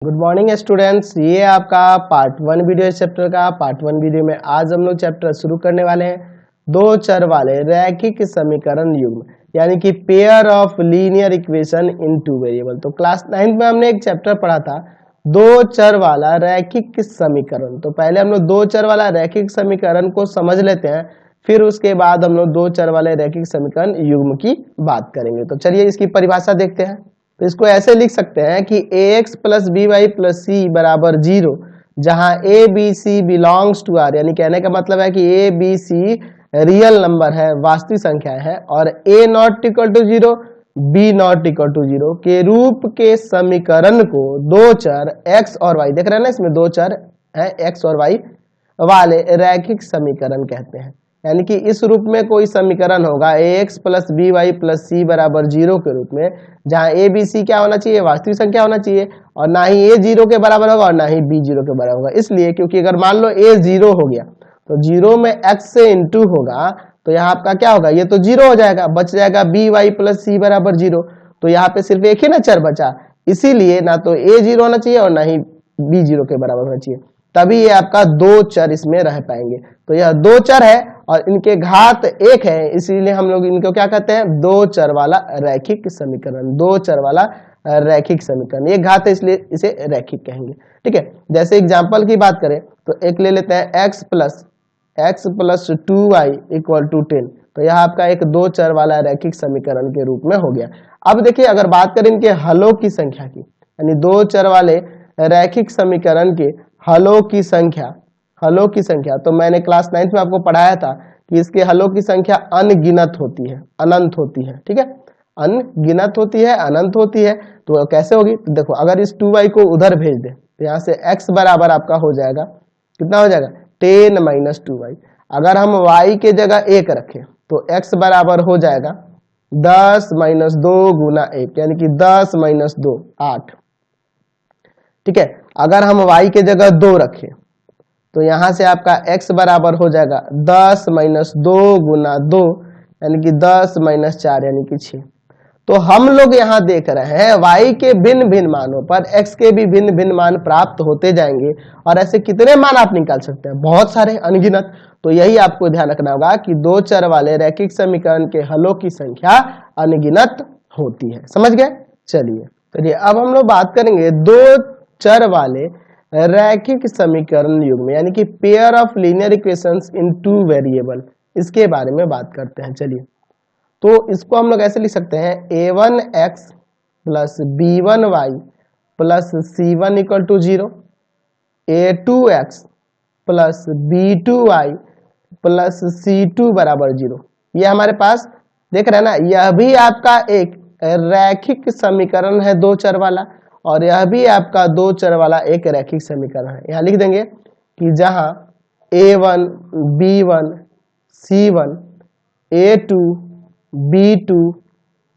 Good morning students, ये आपका part 1 video इस चैप्टर का। पार्ट 1 वीडियो में आज हम लोग चैप्टर शुरू करने वाले हैं दो चर वाले रैखिक समीकरण युग्म, यानी कि pair of linear equation in two variable. तो क्लास 9 में हमने एक चैप्टर पढ़ा था दो चर वाला रैखिक समीकरण। तो पहले हम लोग दो चर वाला रैखिक समीकरण को समझ लेते हैं, फिर उसके बाद हम लोग दो चर वाले रैखिक समीकरण युग्म की बात करेंगे। तो चलिए इसकी परिभाषा देखते हैं। तो इसको ऐसे लिख सकते हैं कि ax plus B y plus C बराबर 0, जहां A B C belongs to R, यानी कहने का मतलब है कि A B C real number है, वास्तविक संख्या है, और A not equal to 0 B not equal to 0 के रूप के समीकरण को दो चर x और y, देख रहे हैं ना इसमें दो चर है x और y वाले रैखिक समीकरण कहते हैं। यानी कि इस रूप में कोई समीकरण होगा ax plus B y plus C बराबर 0 के रूप में, जहां ए बी सी क्या होना चाहिए, वास्तविक संख्या होना चाहिए, और ना ही a 0 के बराबर होगा और ना ही b 0 के बराबर होगा। इसलिए क्योंकि अगर मान लो a 0 हो गया तो 0 में x से इंटू होगा, तो यहाँ आपका क्या होगा, ये तो 0 हो जाएगा, बच जाएगा बी वाई प्लस सी बराबर 0। तो यहाँ पे सिर्फ एक ही ना चर बचा, इसीलिए ना तो a 0 होना चाहिए और ना ही b 0 के बराबर होना चाहिए, तभी ये आपका दो चर इसमें रह पाएंगे। तो यह दो चर है और इनके घात एक है, इसीलिए हम लोग इनको क्या कहते हैं, दो चर वाला रैखिक समीकरण। दो चर वाला रैखिक समीकरण, एक घात है इसलिए इसे रैखिक कहेंगे। ठीक है, जैसे एग्जांपल की बात करें तो एक ले लेते हैं x plus 2y equal to 10। तो यह आपका एक दो चर वाला रैखिक समीकरण के रूप में हो गया। अब देखिए अगर बात करें इनके हलों की संख्या की, यानी दो चर वाले रैखिक समीकरण के हलों की संख्या, तो मैंने क्लास 9 में आपको पढ़ाया था कि इसके हलों की संख्या अनगिनत होती है, अनंत होती है। ठीक है, अनगिनत होती है, अनंत होती है। तो कैसे होगी, तो देखो अगर इस 2y को उधर भेज दे तो यहाँ से x बराबर आपका हो जाएगा, कितना हो जाएगा, 10 माइनस 2y। अगर हम y के जगह 1 रखें तो x बराबर हो जाएगा 10 माइनस 2 गुना 1, यानी कि 10 माइनस 2 8। ठीक है, अगर हम y के जगह 2 रखें तो यहां से आपका x बराबर हो जाएगा 10 माइनस 2 गुना 2, यानी कि 10 माइनस 4 यानी कि 6। तो हम लोग यहाँ देख रहे हैं y के भिन्न भिन्न मानों पर x के भी भिन्न भिन्न मान प्राप्त होते जाएंगे, और ऐसे कितने मान आप निकाल सकते हैं, बहुत सारे, अनगिनत। तो यही आपको ध्यान रखना होगा कि दो चर वाले रैखिक समीकरण के हलों की संख्या अनगिनत होती है। समझ गए? चलिए अब हम लोग बात करेंगे दो चर वाले रैखिक समीकरण युग्म, यानी कि pair of linear equations in two variable, इसके बारे में बात करते हैं। चलिए, तो इसको हम लोग ऐसे लिख सकते हैं a1x plus b1y plus c1 equal to 0, a2x plus b2y plus c2 बराबर 0। ये हमारे पास देख रहे हैं ना, यह भी आपका एक रैखिक समीकरण है दो चर वाला, और यह भी आपका दो चर वाला एक रैखिक समीकरण है। यहाँ लिख देंगे कि जहां a1 b1 c1 a2 b2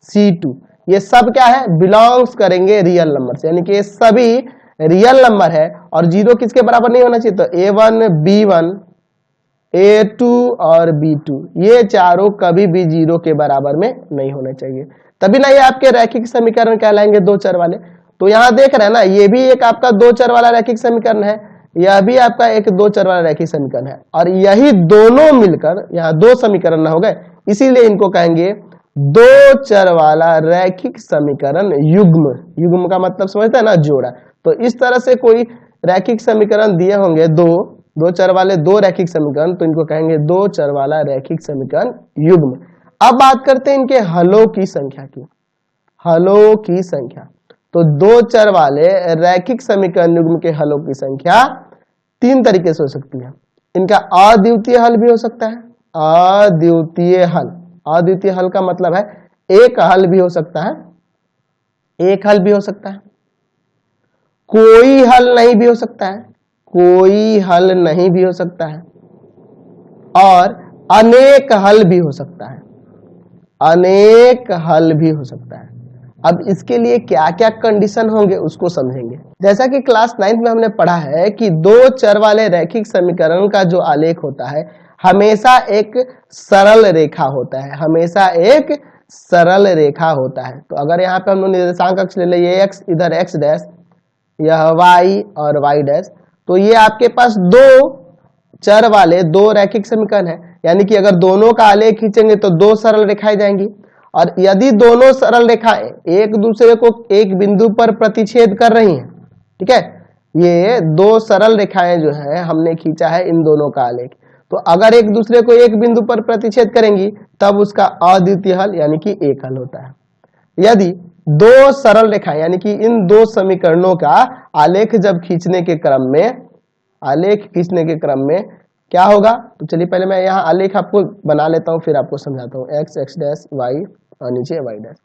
c2 ये सब क्या है, बिलोंग्स करेंगे रियल नंबर से, यानी कि ये सभी रियल नंबर है, और 0 किसके बराबर नहीं होना चाहिए, तो a1 b1 a2 और b2 ये चारों कभी भी 0 के बराबर में नहीं होने चाहिए, तभी ना ये आपके रैखिक समीकरण कहलाएंगे दो चर वाले। तो यहाँ देख रहे हैं ना, ये भी एक आपका दो चर वाला रैखिक समीकरण है, यह भी आपका एक दो चर वाला रैखिक समीकरण है, और यही दोनों मिलकर यहाँ दो समीकरण हो गए, इसीलिए इनको कहेंगे दो चर वाला रैखिक समीकरण युग्म। युग्म का मतलब समझते हैं ना, जोड़ा। तो इस तरह से कोई रैखिक समीकरण दिए होंगे दो चर वाले दो रैखिक समीकरण, तो इनको कहेंगे दो चर वाला रैखिक समीकरण युग्म। अब बात करते हैं इनके हलों की संख्या की। हलों की संख्या, तो दो चर वाले रैखिक समीकरण युग्म के हलों की संख्या तीन तरीके से हो सकती है। इनका अद्वितीय हल भी हो सकता है, अद्वितीय हल। अद्वितीय हल का मतलब है एक हल भी हो सकता है, एक हल भी हो सकता है, कोई हल नहीं भी हो सकता है, कोई हल नहीं भी हो सकता है, और अनेक हल भी हो सकता है, अनेक हल भी हो सकता है। अब इसके लिए क्या क्या कंडीशन होंगे उसको समझेंगे। जैसा कि क्लास 9 में हमने पढ़ा है कि दो चर वाले रैखिक समीकरण का जो आलेख होता है हमेशा एक सरल रेखा होता है, हमेशा एक सरल रेखा होता है। तो अगर यहाँ पे हम लोग निर्देशांक अक्ष ले ले, ये x, इधर x डैश, यह y और y डैश। तो ये आपके पास दो चर वाले दो रैखिक समीकरण है, यानी कि अगर दोनों का आलेख खींचेंगे तो दो सरल रेखाएं जाएंगी, और यदि दोनों सरल रेखाएं एक दूसरे को एक बिंदु पर प्रतिच्छेद कर रही हैं, ठीक है, ये दो सरल रेखाएं जो है हमने खींचा है इन दोनों का आलेख, तो अगर एक दूसरे को एक बिंदु पर प्रतिच्छेद करेंगी तब उसका अद्वितीय हल यानी कि एक हल होता है। यदि दो सरल रेखाएं यानी कि इन दो समीकरणों का आलेख जब खींचने के क्रम में क्या होगा, तो चलिए पहले मैं यहाँ आलेख आपको बना लेता हूं, फिर आपको समझाता हूँ। एक्स एक्स डैश वाई और नीचे वाई डैश।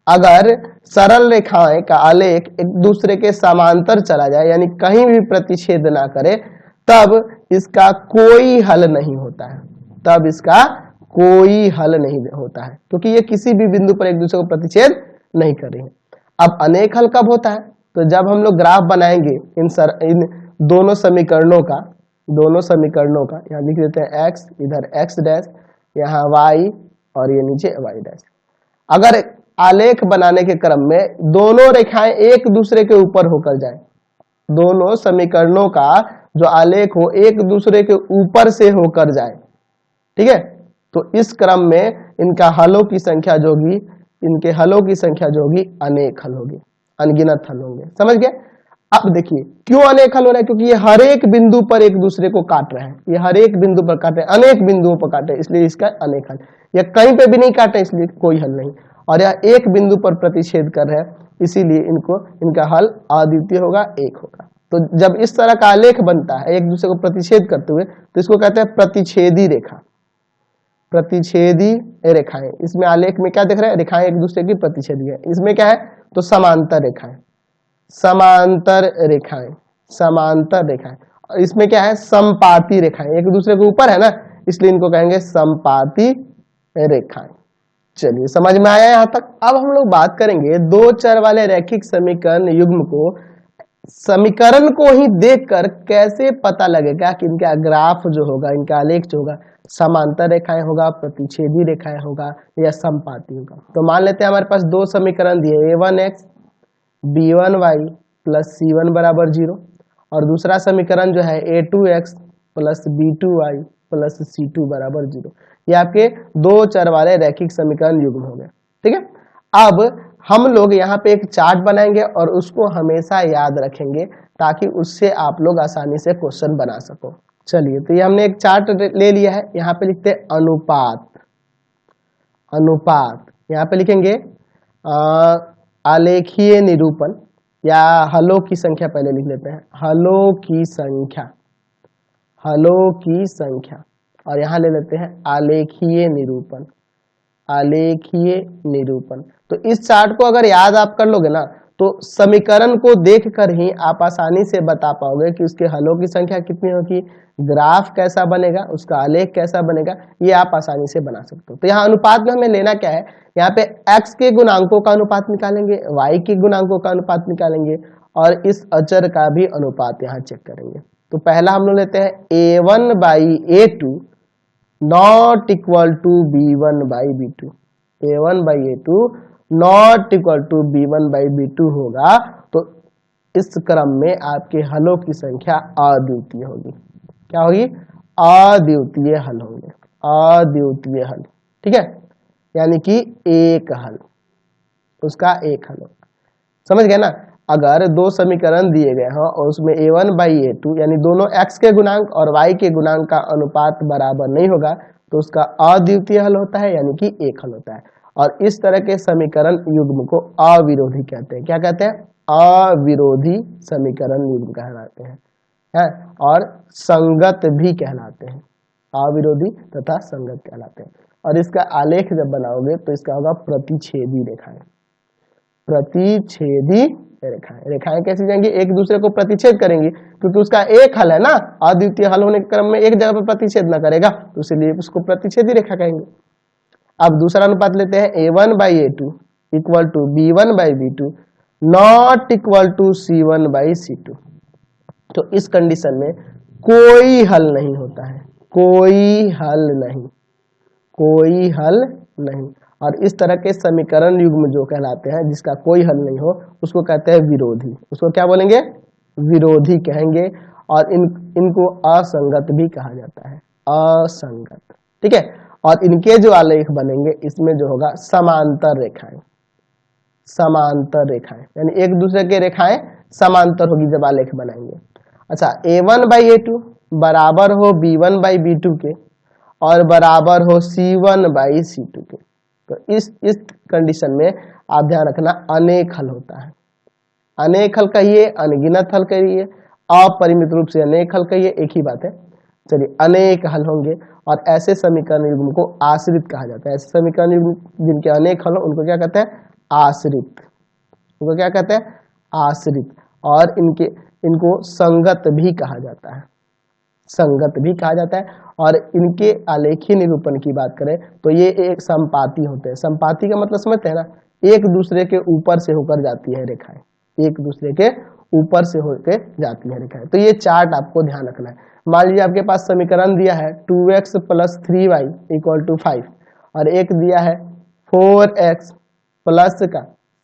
अगर सरल रेखाएं का आलेख एक दूसरे के समांतर चला जाए यानी कहीं भी प्रतिच्छेद ना करे, तब इसका कोई हल नहीं होता है, क्योंकि ये किसी भी बिंदु पर एक दूसरे को प्रतिच्छेद नहीं कर रही है। अब अनेक हल कब होता है, तो जब हम लोग ग्राफ बनाएंगे इन दोनों समीकरणों का यहाँ लिख देते हैं x, इधर x डैश, यहाँ y और ये नीचे y डैश। अगर आलेख बनाने के क्रम में दोनों रेखाएं एक दूसरे के ऊपर होकर जाए, दोनों समीकरणों का जो आलेख हो एक दूसरे के ऊपर से होकर जाए, ठीक है, तो इस क्रम में इनके हलों की संख्या जो होगी अनेक हल होगी, अनगिनत हल होंगे। समझ गए? अब देखिए क्यों अनेक हल हो रहा है, क्योंकि ये हर एक बिंदु पर एक दूसरे को काट रहे हैं, अनेक बिंदुओं पर काट रहे हैं, इसलिए इसका अनेक हल। या कहीं पे भी नहीं काटे इसलिए कोई हल नहीं, और यह एक बिंदु पर प्रतिच्छेद कर रहे हैं इसीलिए इनका हल अद्वितीय होगा, एक होगा। तो जब इस तरह का आलेख बनता है एक दूसरे को प्रतिच्छेद करते हुए, तो इसको कहते हैं प्रतिच्छेदी रेखाएं। इसमें आलेख में क्या दिख रहा है, रेखाएं एक दूसरे की प्रतिच्छेदी है। इसमें क्या है, तो समांतर रेखाएं। और इसमें क्या है, समपाती रेखाएं, एक दूसरे के ऊपर है ना, इसलिए इनको कहेंगे समपाती रेखाएं। चलिए समझ में आया यहाँ तक। अब हम लोग बात करेंगे दो चर वाले रैखिक समीकरण को ही देखकर कैसे पता लगेगा कि इनका ग्राफ जो होगा, इनका आलेख जो होगा, समांतर रेखाएं होगा, प्रतिच्छेदी रेखाएं होगा या समपाती होगा। तो मान लेते हैं हमारे पास दो समीकरण दिए, a1x b1y प्लस c1 बराबर 0, और दूसरा समीकरण जो है a2x plus b2y plus c2 बराबर 0। ये आपके दो चर वाले रैखिक समीकरण युग्म हो गए, ठीक है। अब हम लोग यहाँ पे एक चार्ट बनाएंगे और उसको हमेशा याद रखेंगे ताकि उससे आप लोग आसानी से क्वेश्चन बना सको। चलिए, तो ये हमने एक चार्ट ले लिया है, यहाँ पे लिखते हैं अनुपात। यहाँ पे लिखेंगे आलेखीय निरूपण या हलों की संख्या, पहले लिख लेते हैं हलों की संख्या, और यहाँ ले लेते हैं आलेखीय निरूपण। तो इस चार्ट को अगर याद आप कर लोगे ना, तो समीकरण को देखकर ही आप आसानी से बता पाओगे कि उसके हलों की संख्या कितनी होगी, ग्राफ कैसा बनेगा, उसका आलेख कैसा बनेगा, ये आप आसानी से बना सकते हो। तो यहाँ अनुपात में हमें लेना क्या है, यहाँ पे x के गुणांकों का अनुपात निकालेंगे, y के गुणांकों का अनुपात निकालेंगे, और इस अचर का भी अनुपात यहाँ चेक करेंगे। तो पहला हम लोग लेते हैं a1/a2 not equal to b1/b2। a1/a2 not equal to b1/b2 होगा, तो इस क्रम में आपके हलों की संख्या अद्वितीय होगी। क्या होगी? अद्वितीय हल होंगे, अद्वितीय हल, ठीक है, यानी कि एक हल, उसका एक हल होगा। समझ गए ना? अगर दो समीकरण दिए गए हैं और उसमें a1/a2 यानी दोनों x के गुणांक और y के गुणांक का अनुपात बराबर नहीं होगा, तो उसका अद्वितीय हल होता है, यानी कि एक हल होता है। और इस तरह के समीकरण युग्म को अविरोधी कहते हैं। क्या कहते हैं? अविरोधी समीकरण युग्म कहलाते हैं, और संगत भी कहलाते हैं, अविरोधी तथा संगत कहलाते हैं। और इसका आलेख जब बनाओगे तो इसका होगा प्रतिच्छेदी रेखाएं। रेखाएं कैसी जाएंगी? एक दूसरे को प्रतिच्छेद करेंगी, क्योंकि उसका एक हल है ना, अद्वितीय हल होने के क्रम में एक जगह पर प्रतिच्छेद न करेगा, तो इसलिए उसको प्रतिच्छेदी रेखा कहेंगे। अब दूसरा अनुपात लेते हैं a1/a2 equal to b1/b2 not equal to c1/c2। तो इस कंडीशन में कोई हल नहीं होता है, कोई हल नहीं। और इस तरह के समीकरण युग्म जो कहलाते हैं, जिसका कोई हल नहीं हो, उसको कहते हैं विरोधी। उसको क्या बोलेंगे? विरोधी कहेंगे, और इनको असंगत भी कहा जाता है, असंगत। ठीक है, और इनके जो आलेख बनेंगे इसमें जो होगा समांतर रेखाएं, समांतर रेखाएं यानी एक दूसरे के रेखाएं समांतर होगी जब आलेख बनाएंगे। अच्छा, a1/a2 बराबर हो b1/b2 के और बराबर हो c1/c2 के। तो इस कंडीशन में आप ध्यान रखना अनेक हल होता है, अनेक हल कहिए, अनगिनत हल कहिए, अपरिमित रूप से अनेक हल कहिए, एक ही बात है। चलिए, अनेक हल होंगे और ऐसे समीकरण युग्म को आश्रित कहा जाता है। ऐसे समीकरण युग्म जिनके अनेक हल हो उनको क्या कहते हैं? आश्रित। उनको क्या कहते हैं? आश्रित। और इनको संगत भी कहा जाता है, संगत भी कहा जाता है। और इनके आलेखीय निरूपण की बात करें तो ये एक संपाती होते हैं। संपाती का मतलब समझते हैं ना, एक दूसरे के ऊपर से होकर जाती है रेखाएं, एक दूसरे के ऊपर से होकर जाती है रेखाएं। तो ये चार्ट आपको ध्यान रखना है। मान लीजिए आपके पास समीकरण दिया है 2x + 3y = 5 और एक दिया है 4x +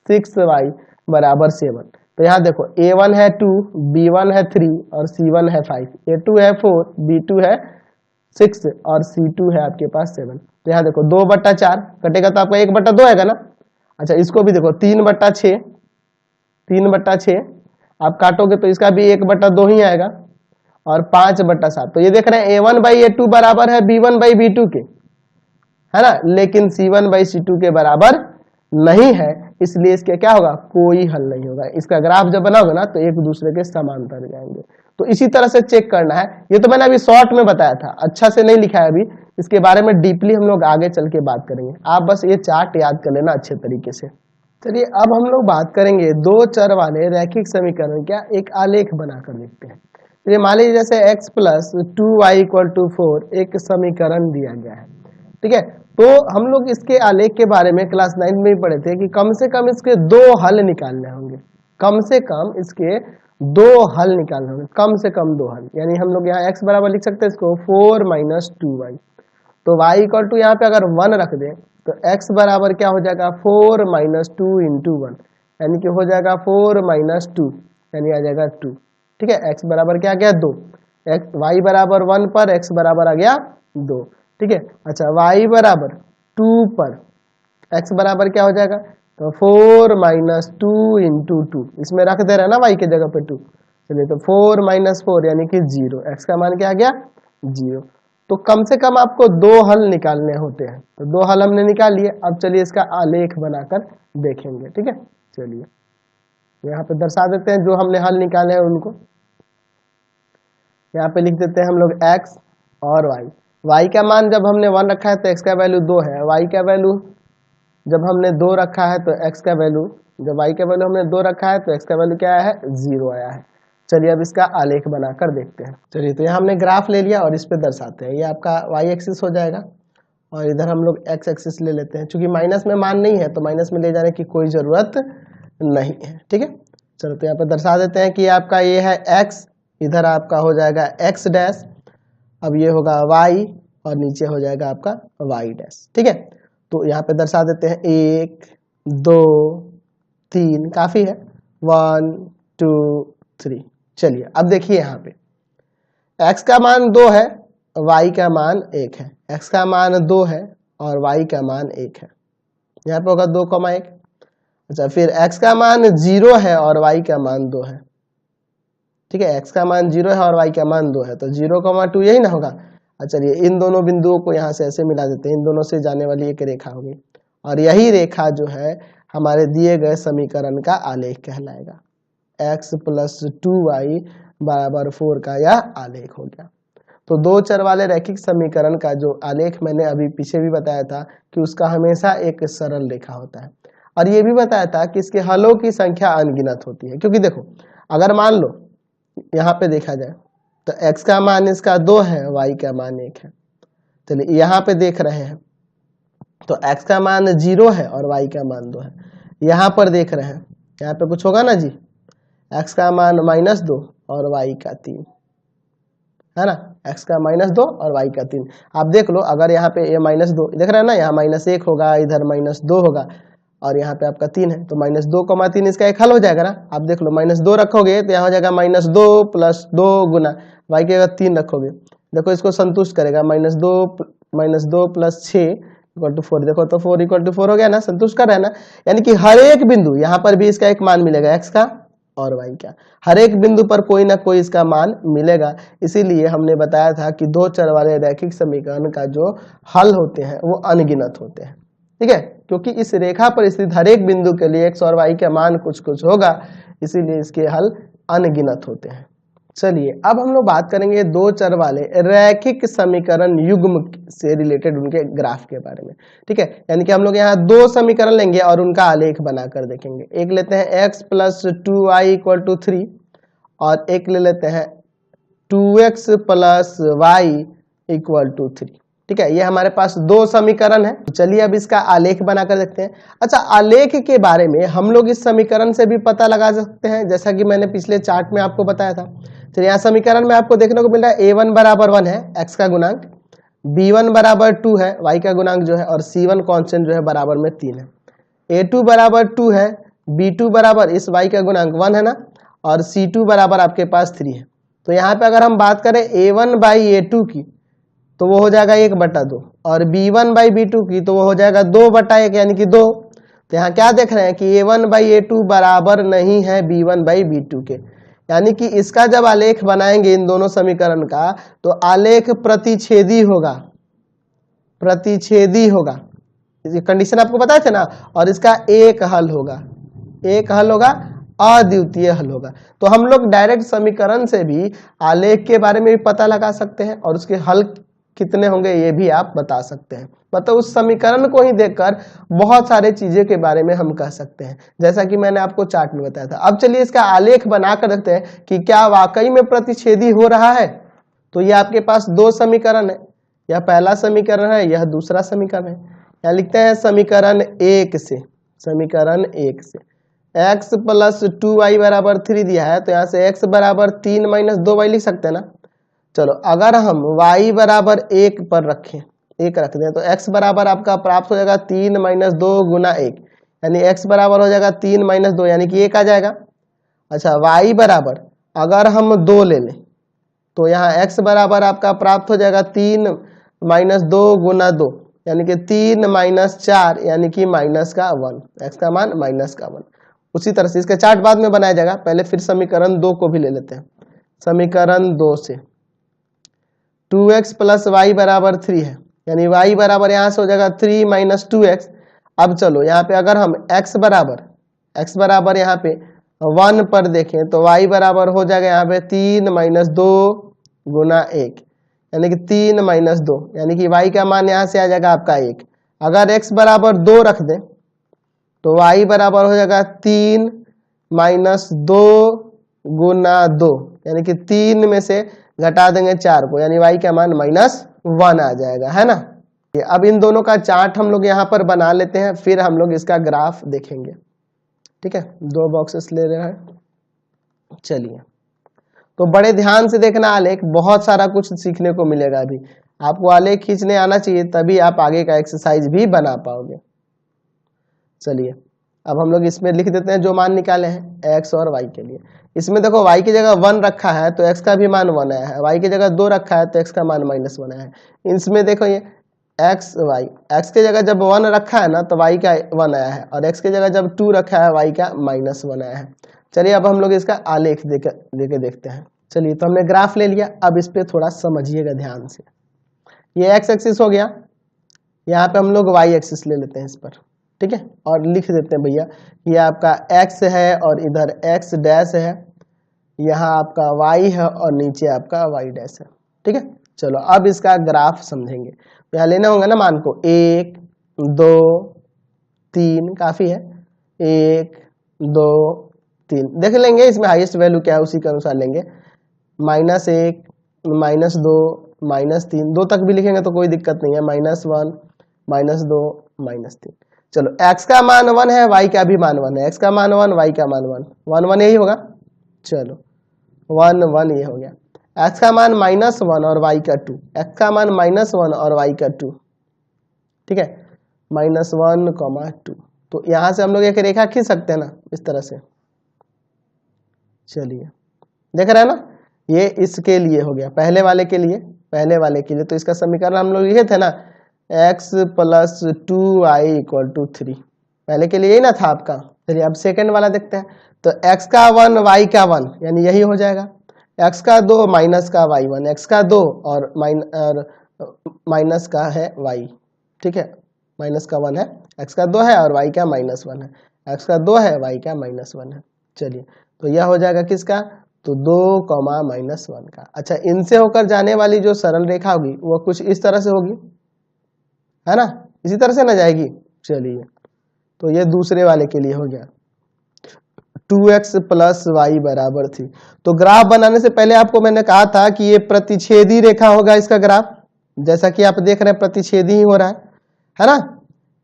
6y = 7। तो यहाँ देखो a1 है 2, b1 है 3 और c1 है 5, a2 है 4, b2 है 6 और c2 है आपके पास 7। तो यहाँ देखो 2/4 कटेगा तो आपका 1/2 आएगा ना। अच्छा, इसको भी देखो 3/6, 3/6 आप काटोगे तो इसका भी 1/2 ही आएगा और 5/7। तो ये देख रहे हैं a1/a2 बराबर है b1/b2 के, है ना, लेकिन c1/c2 के बराबर नहीं है, इसलिए इसके क्या होगा? कोई हल नहीं होगा। इसका ग्राफ जब बनाओगे ना तो एक दूसरे के समांतर जाएंगे। तो इसी तरह से चेक करना है। ये तो मैंने अभी शॉर्ट में बताया था, अच्छा से नहीं लिखा है अभी, इसके बारे में डीपली हम लोग आगे चल के बात करेंगे। आप बस ये चार्ट याद कर लेना अच्छे तरीके से। चलिए, अब हम लोग बात करेंगे दो चर वाले रैखिक समीकरण का एक आलेख बनाकर देखते हैं। ये मान लीजिए जैसे x + 2y = 4 एक समीकरण दिया गया है। ठीक है, तो हम लोग इसके आलेख के बारे में क्लास 9 में ही पढ़े थे कि कम से कम इसके 2 हल निकालने होंगे, कम से कम इसके 2 हल निकालने होंगे, कम से कम 2 हल। यानी हम लोग यहाँ x बराबर लिख सकते हैं इसको 4 - 2y। तो y = यहाँ पे अगर 1 रख दें तो x बराबर क्या हो जाएगा? 4 - 2 × 1 यानी कि हो जाएगा 4 - 2 यानी आ जाएगा 2। ठीक है, x बराबर क्या आ गया? 2। y बराबर 1 पर x बराबर आ गया 2। ठीक है, अच्छा y बराबर 2 पर x बराबर क्या हो जाएगा? तो 4 - 2 × 2, इसमें रख दे रहे हैं ना y के जगह पे 2। चलिए, तो 4 - 4 यानी कि 0, x का मान क्या आ गया? 0। तो कम से कम आपको 2 हल निकालने होते हैं। तो 2 हल हमने निकाल लिए। अब चलिए इसका आलेख बनाकर देखेंगे। ठीक है, चलिए यहाँ पे दर्शा देते हैं जो हमने हल निकाले हैं उनको। यहाँ पे लिख देते हैं हम लोग x और y का मान जब हमने 1 रखा है तो x का वैल्यू 2 है, y का वैल्यू जब हमने 2 रखा है तो x का वैल्यू, जब y का वैल्यू हमने 2 रखा है तो x का वैल्यू क्या आया है? 0 आया है। चलिए अब इसका आलेख बनाकर देखते हैं। चलिए, तो यहाँ हमने ग्राफ ले लिया और इस पे दर्शाते हैं। ये आपका y एक्सिस हो जाएगा और इधर हम लोग x एक्सिस ले लेते हैं। चूंकि माइनस में मान नहीं है तो माइनस में ले जाने की कोई जरूरत नहीं है। ठीक है, चलो तो यहाँ पे दर्शा देते हैं कि आपका ये है x, इधर आपका हो जाएगा x डैश, अब ये होगा y और नीचे हो जाएगा आपका y डैश। ठीक है, तो यहाँ पे दर्शा देते हैं 1 2 3, काफी है, 1 2 3। चलिए अब देखिए यहाँ पे x का मान 2 है, y का मान 1 है। x का मान 2 है और y का मान 1 है। यहाँ पे होगा 2,1। अच्छा, फिर x का मान 0 है और y का मान 2 है। ठीक है, x का मान 0 है और y का मान 2 है, तो 0,2 यही ना होगा। चलिए इन दोनों बिंदुओं को यहाँ से ऐसे मिला देते हैं, इन दोनों से जाने वाली एक रेखा होगी और यही रेखा जो है हमारे दिए गए समीकरण का आलेख कहलाएगा। x + 2y = 4 का यह आलेख हो गया। तो दो चर वाले रैखिक समीकरण का जो आलेख मैंने अभी पीछे भी बताया था कि उसका हमेशा एक सरल रेखा होता है, और ये भी बताया था कि इसके हलों की संख्या अनगिनत होती है। क्योंकि देखो अगर मान लो यहाँ पे देखा जाए तो x का मान इसका 2 है, y का मान 1 है। चलिए यहाँ पे देख रहे हैं तो x का मान 0 है और y का मान 2 है। यहाँ पर देख रहे हैं, यहाँ पे कुछ होगा ना जी, x का मान -2 और y का 3, है ना, x का -2 और y का 3। आप देख लो, अगर यहाँ पे ये -2 देख रहे हैं ना, यहाँ -1 होगा, इधर -2 होगा और यहाँ पे आपका 3 है, तो -2,3 इसका एक हल हो जाएगा ना। आप देख लो -2 रखोगे तो यहाँ हो जाएगा -2 + 2 गुना y की अगर 3 रखोगे, देखो इसको संतुष्ट करेगा, -2 + 6 = 4। देखो तो 4 = 4 हो गया ना, संतुष्ट कर रहा है ना। यानी कि हर एक बिंदु यहाँ पर भी इसका एक मान मिलेगा, x का और y का, हर एक बिंदु पर कोई ना कोई इसका मान मिलेगा। इसीलिए हमने बताया था कि दो चर वाले रैखिक समीकरण का जो हल होते हैं वो अनगिनत होते हैं, ठीक है, क्योंकि इस रेखा पर स्थित हर एक बिंदु के लिए x और y का मान कुछ कुछ होगा, इसीलिए इसके हल अनगिनत होते हैं। चलिए अब हम लोग बात करेंगे दो चर वाले रैखिक समीकरण युग्म से रिलेटेड उनके ग्राफ के बारे में, ठीक है। यानी कि हम लोग यहाँ दो समीकरण लेंगे और उनका आलेख बनाकर देखेंगे। एक लेते हैं x + 2y = 3 और एक ले लेते हैं 2x + y = 3, ठीक है। ये हमारे पास दो समीकरण है। तो चलिए अब इसका आलेख बनाकर देखते हैं। अच्छा, आलेख के बारे में हम लोग इस समीकरण से भी पता लगा सकते हैं, जैसा कि मैंने पिछले चार्ट में आपको बताया था। तो यहाँ समीकरण में आपको देखने को मिल रहा है a1 = 1 है, x का गुणांक, b1 = 2 है, y का गुणांक जो है, और c1 कांस्टेंट जो है बराबर में 3 है। a2 = 2 है, b2 बराबर इस y का गुणांक 1 है ना, और c2 बराबर आपके पास 3 है। तो यहाँ पे अगर हम बात करें a1/a2 की तो वो हो जाएगा 1/2, और b1/b2 की तो वो हो जाएगा 2/1 यानी कि 2। तो यहाँ क्या देख रहे हैं कि a1/a2 बराबर नहीं है b1/b2 के, यानी कि इसका जब आलेख बनाएंगे इन दोनों समीकरण का तो आलेख प्रतिच्छेदी होगा, प्रतिच्छेदी होगा, कंडीशन आपको बताए थे ना। और इसका एक हल होगा, एक हल होगा, अद्वितीय हल होगा। तो हम लोग डायरेक्ट समीकरण से भी आलेख के बारे में भी पता लगा सकते हैं और उसके हल कितने होंगे ये भी आप बता सकते हैं। मतलब उस समीकरण को ही देखकर बहुत सारे चीजें के बारे में हम कह सकते हैं, जैसा कि मैंने आपको चार्ट में बताया था। अब चलिए इसका आलेख बनाकर देखते हैं कि क्या वाकई में प्रतिच्छेदी हो रहा है। तो ये आपके पास दो समीकरण है, यह पहला समीकरण है, यह दूसरा समीकरण है। यहाँ लिखते हैं समीकरण 1 से, समीकरण 1 से x + 2y = 3 दिया है, तो यहाँ से x = 3 - 2y लिख सकते हैं ना। चलो अगर हम y = 1 पर रखें, 1 रख दें, तो x बराबर आपका प्राप्त हो जाएगा 3 - 2 × 1, यानी x बराबर हो जाएगा 3 - 2 यानी कि 1 आ जाएगा। अच्छा, y बराबर अगर हम 2 ले लें तो यहाँ x बराबर आपका प्राप्त हो जाएगा 3 - 2 × 2 यानी कि 3 - 4 यानी कि -1, x का मान -1। उसी तरह से इसका चार्ट बाद में बनाया जाएगा, पहले फिर समीकरण 2 को भी ले लेते हैं। समीकरण 2 से 2x + y = 3 है, यानी y बराबर यहाँ से हो जाएगा 3 - 2x। अब चलो यहाँ पे अगर हम x बराबर यहाँ पे 1 पर देखें तो y बराबर हो जाएगा यहाँ पे 3 - 2 × 1 यानी कि 3 - 2 यानी कि y का मान यहाँ से आ जाएगा आपका 1। अगर x बराबर 2 रख दें तो y बराबर हो जाएगा 3 - 2 × 2 यानी कि 3 में से घटा देंगे 4 को, यानी y का मान -1 आ जाएगा, है ना। अब इन दोनों का चार्ट हम लोग यहाँ पर बना लेते हैं, फिर हम लोग इसका ग्राफ देखेंगे, ठीक है। 2 बॉक्सेस ले रहे हैं। चलिए तो बड़े ध्यान से देखना आलेख, बहुत सारा कुछ सीखने को मिलेगा। अभी आपको आलेख खींचने आना चाहिए, तभी आप आगे का एक्सरसाइज भी बना पाओगे। चलिए अब हम लोग इसमें लिख देते हैं जो मान निकाले हैं x और y के लिए। इसमें देखो y की जगह 1 रखा है तो x का भी मान 1 आया है, y की जगह 2 रखा है तो x का मान -1 आया है। इसमें देखो ये x y, x की जगह जब 1 रखा है ना तो y का 1 आया है, और x की जगह जब 2 रखा है y का -1 आया है। चलिए अब हम लोग इसका आलेख देके देखते हैं। चलिए तो हमने ग्राफ ले लिया, अब इस पे थोड़ा समझिएगा ध्यान से। ये x एक्सिस हो गया, यहाँ पे हम लोग y एक्सिस ले लेते हैं इस पर, ठीक है, और लिख देते हैं भैया ये आपका x है और इधर x डैश है, यहाँ आपका y है और नीचे आपका y डैश है, ठीक है। चलो अब इसका ग्राफ समझेंगे। तो यहाँ लेना होगा ना मान को 1 2 3, काफी है, 1 2 3 देख लेंगे, इसमें हाईएस्ट वैल्यू क्या है उसी के अनुसार लेंगे। -1 -2 -3, 2 तक भी लिखेंगे तो कोई दिक्कत नहीं है, -1 -2 -3। चलो x का मान 1 है, y का भी मान 1 है, x का मान 1 y का मान 1 1 1 यही होगा। चलो 1 1 ये हो गया। x का मान -1 और y का 2, x का मान -1 और y का 2, ठीक है, -1 2। तो यहां से हम लोग एक रेखा खींच सकते हैं ना इस तरह से। चलिए देख रहे हैं ना, ये इसके लिए हो गया, पहले वाले के लिए, पहले वाले के लिए। तो इसका समीकरण हम लोग लिखे थे ना, x plus 2y equal to 3, पहले के लिए यही ना था आपका। चलिए अब सेकंड वाला देखते हैं। तो x का 1 y का 1 यानी यही हो जाएगा, x का 2 माइनस का y 1, x का 2 और माइनस का है y, ठीक है, माइनस का 1 है, x का 2 है और y का माइनस 1 है, x का 2 है y का माइनस 1 है। चलिए तो यह हो जाएगा किसका, तो 2 माइनस 1 का। अच्छा, इनसे होकर जाने वाली जो सरल रेखा होगी वो कुछ इस तरह से होगी, है ना, इसी तरह से ना जाएगी। चलिए तो ये दूसरे वाले के लिए हो गया, 2x प्लस वाई बराबर थी। तो ग्राफ बनाने से पहले आपको मैंने कहा था कि ये प्रतिच्छेदी रेखा होगा इसका ग्राफ, जैसा कि आप देख रहे हैं प्रतिच्छेदी ही हो रहा है ना,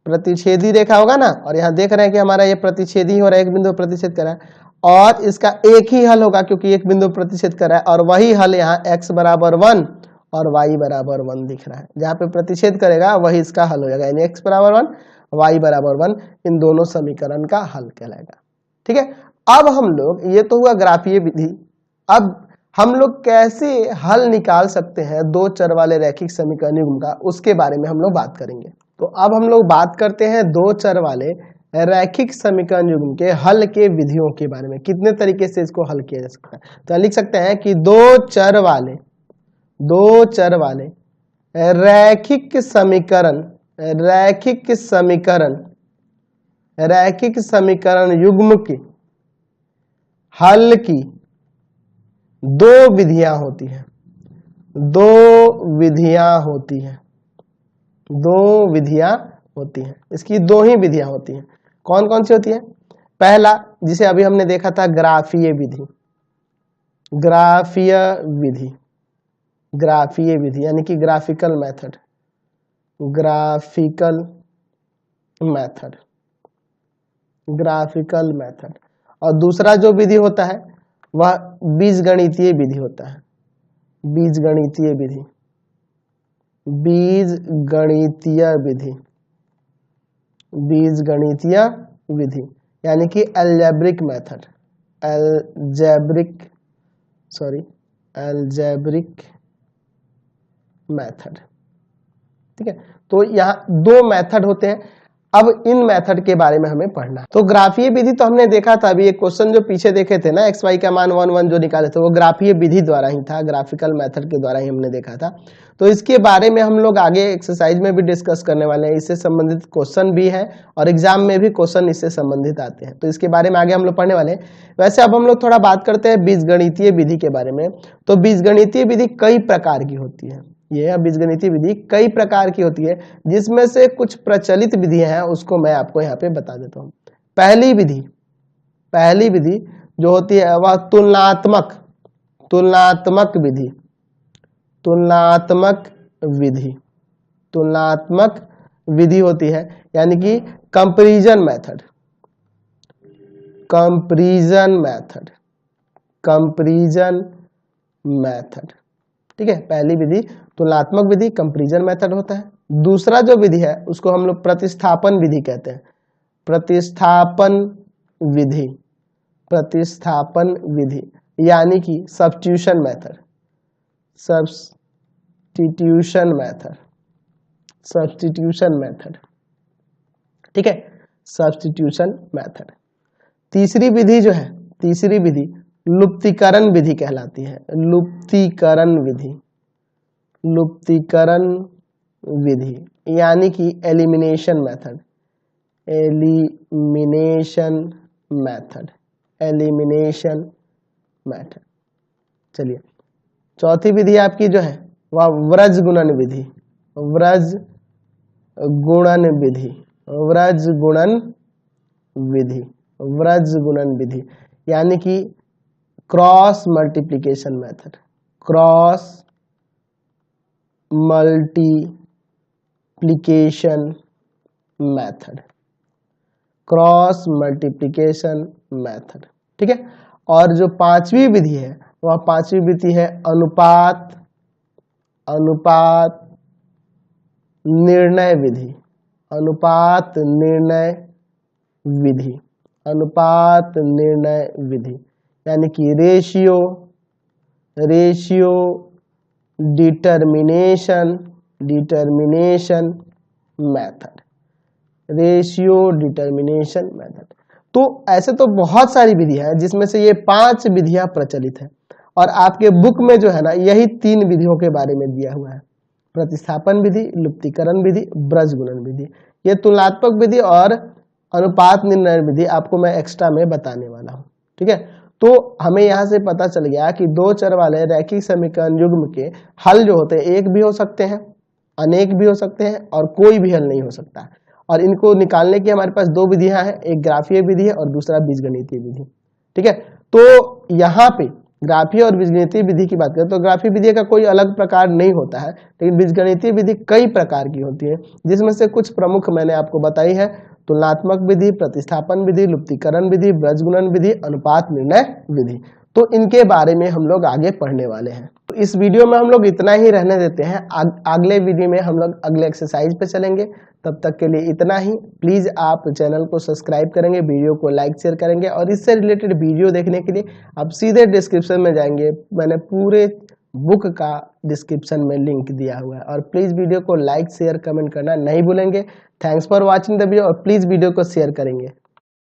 प्रतिच्छेदी रेखा होगा ना। और यहाँ देख रहे हैं कि हमारा ये प्रतिच्छेदी ही हो रहा है, एक बिंदु प्रतिच्छेद कर रहा है, और इसका एक ही हल होगा क्योंकि एक बिंदु प्रतिच्छेद कर रहा है, और वही हल यहाँ x बराबर 1 और y बराबर 1 दिख रहा है। जहाँ पे प्रतिच्छेद करेगा वही इसका हल हो जाएगा, यानी x बराबर 1 y बराबर 1 इन दोनों समीकरण का हल कहलाएगा। ठीक है, अब हम लोग, ये तो हुआ ग्राफीय विधि, अब हम लोग कैसे हल निकाल सकते हैं दो चर वाले रैखिक समीकरण युग्म का, उसके बारे में हम लोग बात करेंगे। तो अब हम लोग बात करते हैं दो चर वाले रैखिक समीकरण युग्म के हल के विधियों के बारे में, कितने तरीके से इसको हल किया जा सकता है। तो लिख सकते हैं कि दो चर वाले रैखिक समीकरण युग्म के हल की दो विधियां होती हैं, इसकी दो ही विधियां होती हैं। कौन कौन सी होती है? पहला, जिसे अभी हमने देखा था, ग्राफीय विधि यानी कि ग्राफिकल मेथड। और दूसरा जो विधि होता है वह बीजगणितीय विधि होता है, बीजगणितीय विधि यानी कि अलजेब्रिक मेथड। ठीक है, तो यहाँ दो मेथड होते हैं। अब इन मेथड के बारे में हमें पढ़ना है। तो ग्राफीय विधि तो हमने देखा था, अभी एक क्वेश्चन जो पीछे देखे थे ना, एक्स वाई का मान 1 1 जो निकाले थे, वो ग्राफीय विधि द्वारा ही था, ग्राफिकल मेथड के द्वारा ही हमने देखा था। तो इसके बारे में हम लोग आगे एक्सरसाइज में भी डिस्कस करने वाले हैं, इससे संबंधित क्वेश्चन भी है और एग्जाम में भी क्वेश्चन इससे संबंधित आते हैं, तो इसके बारे में आगे हम लोग पढ़ने वाले हैं। वैसे अब हम लोग थोड़ा बात करते हैं बीजगणितीय विधि के बारे में। तो बीजगणितीय विधि कई प्रकार की होती है, ये बीजगणितीय विधि कई प्रकार की होती है, जिसमें से कुछ प्रचलित विधियां हैं उसको मैं आपको यहाँ पे बता देता हूँ। पहली विधि जो होती है वह तुलनात्मक विधि होती है, यानी कि कंपैरिजन मेथड। ठीक है, पहली विधि तुलनात्मक विधि, कंपैरिजन मेथड होता है। दूसरा जो विधि है उसको हम लोग प्रतिस्थापन विधि कहते हैं, प्रतिस्थापन विधि यानी कि सब्स्टिट्यूशन मेथड। ठीक है, सब्स्टिट्यूशन मेथड। तीसरी विधि लुप्तीकरण विधि कहलाती है, लुप्तीकरण विधि यानी कि एलिमिनेशन मेथड। चलिए, चौथी विधि आपकी जो है वह व्रज गुणन विधि यानी कि क्रॉस मल्टीप्लिकेशन मेथड। ठीक है, और जो पांचवी विधि है वह है अनुपात निर्णय विधि, अनुपात निर्णय विधि, यानी कि ratio determination method, ratio determination method. तो ऐसे तो बहुत सारी विधियां हैं जिसमें से ये 5 विधियां प्रचलित हैं और आपके बुक में जो है ना यही 3 विधियों के बारे में दिया हुआ है, प्रतिस्थापन विधि, लुप्तीकरण विधि, ब्रजगुणन विधि। ये तुलनात्मक विधि और अनुपात निर्णय विधि आपको मैं एक्स्ट्रा में बताने वाला हूँ, ठीक है। तो हमें यहाँ से पता चल गया कि दो चर वाले रैखिक समीकरण युग्म के हल जो होते हैं एक भी हो सकते हैं, अनेक भी हो सकते हैं और कोई भी हल नहीं हो सकता। और इनको निकालने की हमारे पास 2 विधियां हैं, एक ग्राफीय विधि है और दूसरा बीजगणितीय विधि, ठीक है। तो यहाँ पे ग्राफीय और बीजगणितीय विधि की बात करें तो ग्राफीय विधि का कोई अलग प्रकार नहीं होता है, लेकिन बीजगणितीय विधि कई प्रकार की होती है, जिसमें से कुछ प्रमुख मैंने आपको बताई है। तुलनात्मक विधि, प्रतिस्थापन विधि, लुप्तीकरण विधि, ब्रजगुणन विधि, अनुपात निर्णय विधि। तो इनके बारे में हम लोग आगे पढ़ने वाले हैं। तो इस वीडियो में हम लोग इतना ही रहने देते हैं, अगले वीडियो में हम लोग अगले एक्सरसाइज पे चलेंगे। तब तक के लिए इतना ही। प्लीज आप चैनल को सब्सक्राइब करेंगे, वीडियो को लाइक शेयर करेंगे और इससे रिलेटेड वीडियो देखने के लिए आप सीधे डिस्क्रिप्शन में जाएंगे, मैंने पूरे बुक का डिस्क्रिप्शन में लिंक दिया हुआ है। और प्लीज वीडियो को लाइक शेयर कमेंट करना नहीं भूलेंगे। Thanks for watching the video और प्लीज वीडियो को शेयर करेंगे।